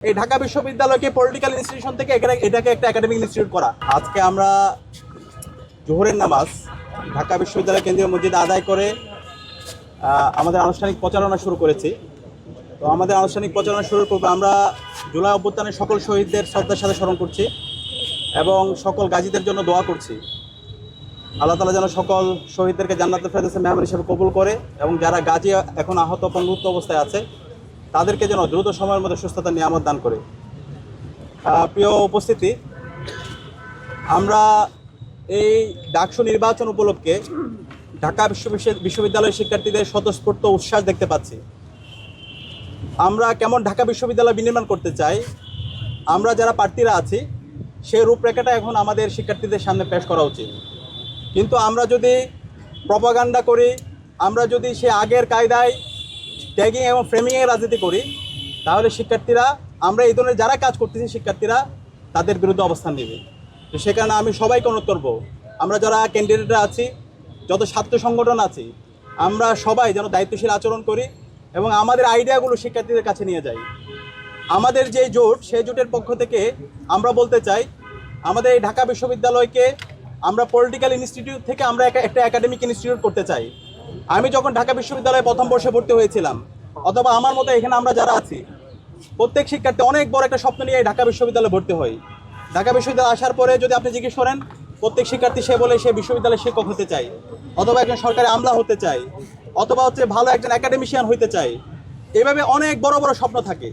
এই ঢাকা বিশ্ববিদ্যালয়কে political institution থেকে এটাকে একটা একাডেমিক ইনস্টিটিউট করা। আজকে আমরা জোহরের নামাজ ঢাকা বিশ্ববিদ্যালয় কেন্দ্রীয় মসজিদে আদায় করে আমাদের আনুষ্ঠানিক প্রচারণা শুরু করেছি। তো আমাদের আনুষ্ঠানিক প্রচারণা শুরু করবো আমরা জুলাই অভ্যুত্থানের সকল শহীদদের শ্রদ্ধার সাথে স্মরণ করছি এবং সকল গাজীদের জন্য দোয়া করছি। আল্লাহ তাআলা যেন সকল শহীদদেরকে জান্নাতুল ফেরদৌসে মেহমান হিসেবে কবুল করে এবং যারা গাজী এখন আহত পঙ্গুত্ব অবস্থায় আছে তাদেরকে যেন দ্রুত সময়ের মধ্যে সুস্থতার নিয়ামত দান করে। প্রিয় উপস্থিতি, আমরা এই ডাকসু নির্বাচন উপলক্ষে ঢাকা বিশ্ববিদ্যালয়ের শিক্ষার্থীদের স্বতঃস্ফূর্ত উচ্ছ্বাস দেখতে পাচ্ছি। আমরা কেমন ঢাকা বিশ্ববিদ্যালয় বিনির্মাণ করতে চাই, আমরা যারা প্রার্থীরা আছি সেই রূপরেখাটা এখন আমাদের শিক্ষার্থীদের সামনে পেশ করা উচিত। কিন্তু আমরা যদি প্রপাগান্ডা করি, আমরা যদি সে আগের কায়দায় ট্যাগিং এবং ফ্রেমিংয়ের রাজনীতি করি, তাহলে শিক্ষার্থীরা আমরা এই ধরনের যারা কাজ করতেছি শিক্ষার্থীরা তাদের বিরুদ্ধে অবস্থান নেবে। তো সে কারণে আমি সবাইকে অনুরোধ করব, আমরা যারা ক্যান্ডিডেটরা আছি, যত ছাত্র সংগঠন আছি, আমরা সবাই যেন দায়িত্বশীল আচরণ করি এবং আমাদের আইডিয়াগুলো শিক্ষার্থীদের কাছে নিয়ে যাই। আমাদের যে জোট, সেই জোটের পক্ষ থেকে আমরা বলতে চাই, আমাদের এই ঢাকা বিশ্ববিদ্যালয়কে আমরা পলিটিক্যাল ইনস্টিটিউট থেকে আমরা একটা একাডেমিক ইনস্টিটিউট করতে চাই। আমি যখন ঢাকা বিশ্ববিদ্যালয়ে প্রথম বর্ষে ভর্তি হয়েছিলাম, অথবা আমার মতো এখানে আমরা যারা আছি, প্রত্যেক শিক্ষার্থী অনেক বড় একটা স্বপ্ন নিয়ে ঢাকা বিশ্ববিদ্যালয়ে ভর্তি হয়। ঢাকা বিশ্ববিদ্যালয়ে আসার পরে যদি আপনি জিজ্ঞেস করেন, প্রত্যেক শিক্ষার্থী সে বলে সে বিশ্ববিদ্যালয়ের শিক্ষক হতে চায়, অথবা একজন সরকারি আমলা হতে চায়, অথবা ভালো একজন একাডেমিশিয়ান হতে চায়। এভাবে অনেক বড় বড় স্বপ্ন থাকে।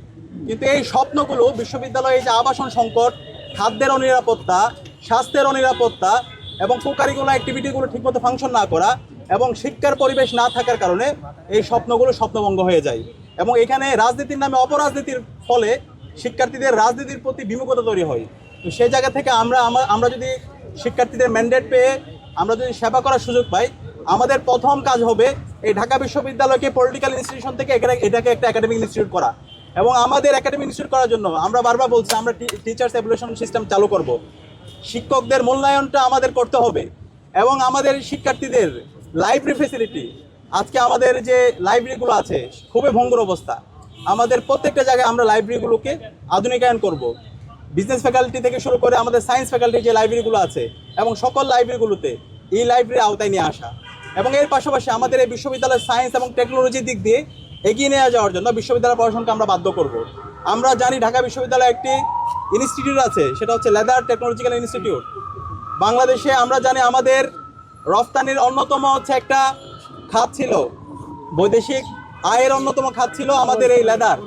কিন্তু এই স্বপ্নগুলো বিশ্ববিদ্যালয়ে যে আবাসন সংকট, খাদ্যের অনিরাপত্তা, স্বাস্থ্যের অনিরাপত্তা এবং কোকারিকুলার অ্যাক্টিভিটিগুলো ঠিকমতো ফাংশন না করা এবং শিক্ষার পরিবেশ না থাকার কারণে এই স্বপ্নগুলো স্বপ্নভঙ্গ হয়ে যায়। এবং এখানে রাজনীতির নামে অপরাজনীতির ফলে শিক্ষার্থীদের রাজনীতির প্রতি বিমুখতা তৈরি হয়। তো সেই জায়গা থেকে আমরা যদি শিক্ষার্থীদের ম্যান্ডেট পেয়ে আমরা যদি সেবা করার সুযোগ পাই, আমাদের প্রথম কাজ হবে এই ঢাকা বিশ্ববিদ্যালয়কে পলিটিক্যাল ইনস্টিটিউশন থেকে এটাকে একটা একাডেমিক ইনস্টিটিউট করা। এবং আমাদের একাডেমিক ইনস্টিটিউট করার জন্য আমরা বারবার বলছি, আমরা টিচার্স এভ্যালুয়েশন সিস্টেম চালু করব। শিক্ষকদের মূল্যায়নটা আমাদের করতে হবে এবং আমাদের শিক্ষার্থীদের লাইব্রেরি ফেসিলিটি, আজকে আমাদের যে লাইব্রেরিগুলো আছে খুবই ভঙ্গুর অবস্থা। আমাদের প্রত্যেকটা জায়গায় আমরা লাইব্রেরিগুলোকে আধুনিকায়ন করব। বিজনেস ফ্যাকাল্টি থেকে শুরু করে আমাদের সায়েন্স ফ্যাকাল্টির যে লাইব্রেরিগুলো আছে এবং সকল লাইব্রেরিগুলোতে এই লাইব্রেরির আওতায় নিয়ে আসা এবং এর পাশাপাশি আমাদের এই বিশ্ববিদ্যালয়ের সায়েন্স এবং টেকনোলজির দিক দিয়ে এগিয়ে নিয়ে যাওয়ার জন্য বিশ্ববিদ্যালয় প্রশাসনকে আমরা বাধ্য করব। আমরা জানি ঢাকা বিশ্ববিদ্যালয়ে একটি ইনস্টিটিউট আছে, সেটা হচ্ছে লেদার টেকনোলজিক্যাল ইনস্টিটিউট। বাংলাদেশে আমরা জানি আমাদের রফতানির অন্যতম একটা খাত ছিল, বৈদেশিক আয়ের অন্যতম খাত ছিল আমাদের এই লেদার।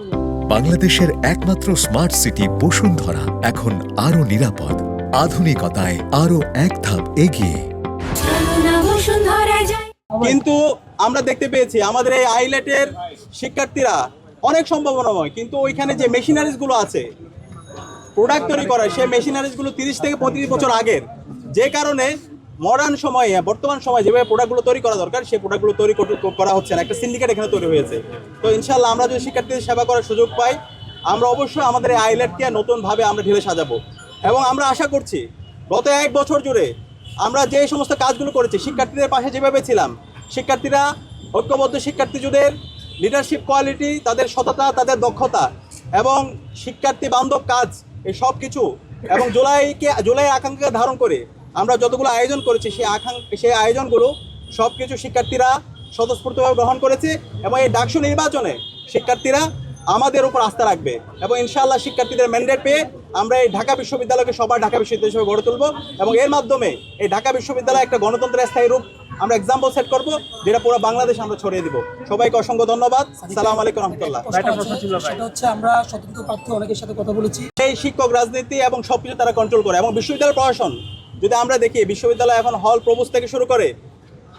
বাংলাদেশের একমাত্র স্মার্ট সিটি বসুন্ধরা এখন আরো নিরাপদ, আধুনিকতায় আরো এক ধাপ এগিয়ে। কিন্তু আমরা দেখতে পেয়েছি আমাদের এই আইলেটের শিক্ষার্থীরা অনেক সম্ভাবনাময়, কিন্তু ওইখানে যে মেশিনারিজগুলো আছে প্রোডাক্ট তৈরি করার, সেই মেশিনারিজগুলো 30 থেকে 35 বছর আগের, যে কারণে মডার্ন সময়ে বর্তমান সময়ে যেভাবে প্রোডাক্টগুলো তৈরি করা দরকার সেই প্রোডাক্টগুলো তৈরি করা হচ্ছে না। একটা সিন্ডিকেট এখানে তৈরি হয়েছে। তো ইনশাল্লাহ আমরা যদি শিক্ষার্থীদের সেবা করার সুযোগ পাই, আমরা অবশ্যই আমাদের এই আইলেটকে নতুনভাবে আমরা ঢেলে সাজাবো। এবং আমরা আশা করছি গত 1 বছর জুড়ে আমরা যে সমস্ত কাজগুলো করেছি, শিক্ষার্থীদের পাশে যেভাবে ছিলাম, শিক্ষার্থীরা ঐক্যবদ্ধ শিক্ষার্থীদের লিডারশিপ কোয়ালিটি, তাদের সততা, তাদের দক্ষতা এবং শিক্ষার্থী বান্ধব কাজ, এই সব কিছু এবং জুলাই আকাঙ্ক্ষাকে ধারণ করে আমরা যতগুলো আয়োজন করেছি সেই আয়োজনগুলো সব কিছু শিক্ষার্থীরা স্বতঃস্ফূর্তভাবে গ্রহণ করেছে এবং এই ডাকসু নির্বাচনে শিক্ষার্থীরা আমাদের উপর আস্থা রাখবে এবং ইনশাআল্লাহ শিক্ষার্থীদের ম্যান্ডেট পেয়ে আমরা এই ঢাকা বিশ্ববিদ্যালয়কে সবার ঢাকা বিশ্ববিদ্যালয় হিসেবে গড়ে তুলব এবং এর মাধ্যমে এই ঢাকা বিশ্ববিদ্যালয় একটা গণতন্ত্রের স্থায়ী রূপ আমরা এক্সাম্পল সেট করব, যেটা পুরো বাংলাদেশ আমরা ছড়িয়ে দিব। সবাইকে অসংখ্য ধন্যবাদ। আসসালামু আলাইকুম রহমতুল্লাহ। সেটা হচ্ছে আমরা স্বতন্ত্র প্রার্থী অনেকের সাথে কথা বলেছি, এই শিক্ষক রাজনীতি এবং সবকিছু তারা কন্ট্রোল করে এবং বিশ্ববিদ্যালয় প্রশাসন যদি আমরা দেখি, বিশ্ববিদ্যালয় এখন হল প্রভোস্ট থেকে শুরু করে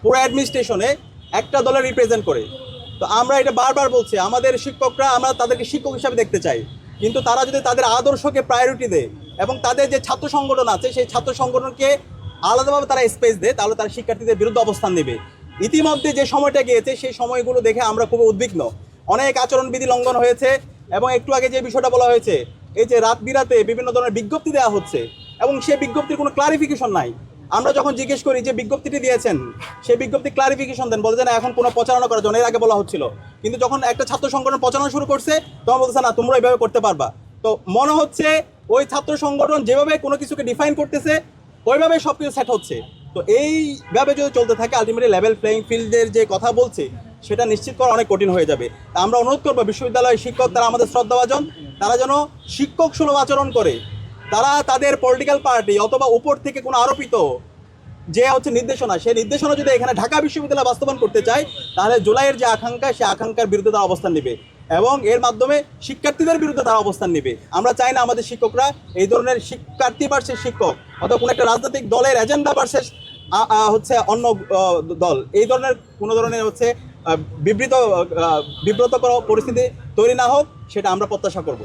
পুরো অ্যাডমিনিস্ট্রেশনে একটা দলের রিপ্রেজেন্ট করে। তো আমরা এটা বারবার বলছি, আমাদের শিক্ষকরা আমরা তাদেরকে শিক্ষক হিসাবে দেখতে চাই, কিন্তু তারা যদি তাদের আদর্শকে প্রায়োরিটি দেয় এবং তাদের যে ছাত্র সংগঠন আছে সেই ছাত্র সংগঠনকে আলাদাভাবে তারা স্পেস দেয়, তাহলে তারা শিক্ষার্থীদের বিরুদ্ধে অবস্থান নেবে। ইতিমধ্যে যে সময়টা গিয়েছে সেই সময়গুলো দেখে আমরা খুব উদ্বিগ্ন। অনেক আচরণবিধি লঙ্ঘন হয়েছে এবং একটু আগে যে বিষয়টা বলা হয়েছে, এই যে রাত বিরাতে বিভিন্ন ধরনের বিজ্ঞপ্তি দেওয়া হচ্ছে এবং সেই বিজ্ঞপ্তির কোনো ক্লারিফিকেশন নাই। আমরা যখন জিজ্ঞেস করি যে বিজ্ঞপ্তিটি দিয়েছেন সেই বিজ্ঞপ্তি ক্লারিফিকেশন দেন, বলছে না এখন কোনো প্রচারণা করার জন্য, এর আগে বলা হচ্ছিল। কিন্তু যখন একটা ছাত্র সংগঠন প্রচারণা শুরু করছে তখন বলতেছে না তোমরা এইভাবে করতে পারবা। তো মনে হচ্ছে ওই ছাত্র সংগঠন যেভাবে কোনো কিছুকে ডিফাইন করতেছে ওইভাবে সব কিছু সেট হচ্ছে। তো এইভাবে যদি চলতে থাকে আলটিমেটলি লেভেল প্লেইং ফিল্ডের যে কথা বলছে সেটা নিশ্চিত করা অনেক কঠিন হয়ে যাবে। তা আমরা অনুরোধ করবো বিশ্ববিদ্যালয়ের শিক্ষক, তারা আমাদের শ্রদ্ধাভাজন, তারা যেন শিক্ষক সুলভ আচরণ করে। তারা তাদের পলিটিক্যাল পার্টি অথবা উপর থেকে কোনো আরোপিত যে হচ্ছে নির্দেশনা, সেই নির্দেশনা যদি এখানে ঢাকা বিশ্ববিদ্যালয় বাস্তবায়ন করতে চায়, তাহলে জুলাইয়ের যে আকাঙ্ক্ষা, সেই আকাঙ্ক্ষার বিরুদ্ধে তারা অবস্থান নেবে এবং এর মাধ্যমে শিক্ষার্থীদের বিরুদ্ধে তারা অবস্থান নেবে। আমরা চাই না আমাদের শিক্ষকরা এই ধরনের শিক্ষার্থী ভার্সেস শিক্ষক অথবা কোনো একটা রাজনৈতিক দলের এজেন্ডা ভার্সেস হচ্ছে অন্য দল, এই ধরনের কোনো ধরনের হচ্ছে বিব্রতকর পরিস্থিতি তৈরি না হোক, সেটা আমরা প্রত্যাশা করব।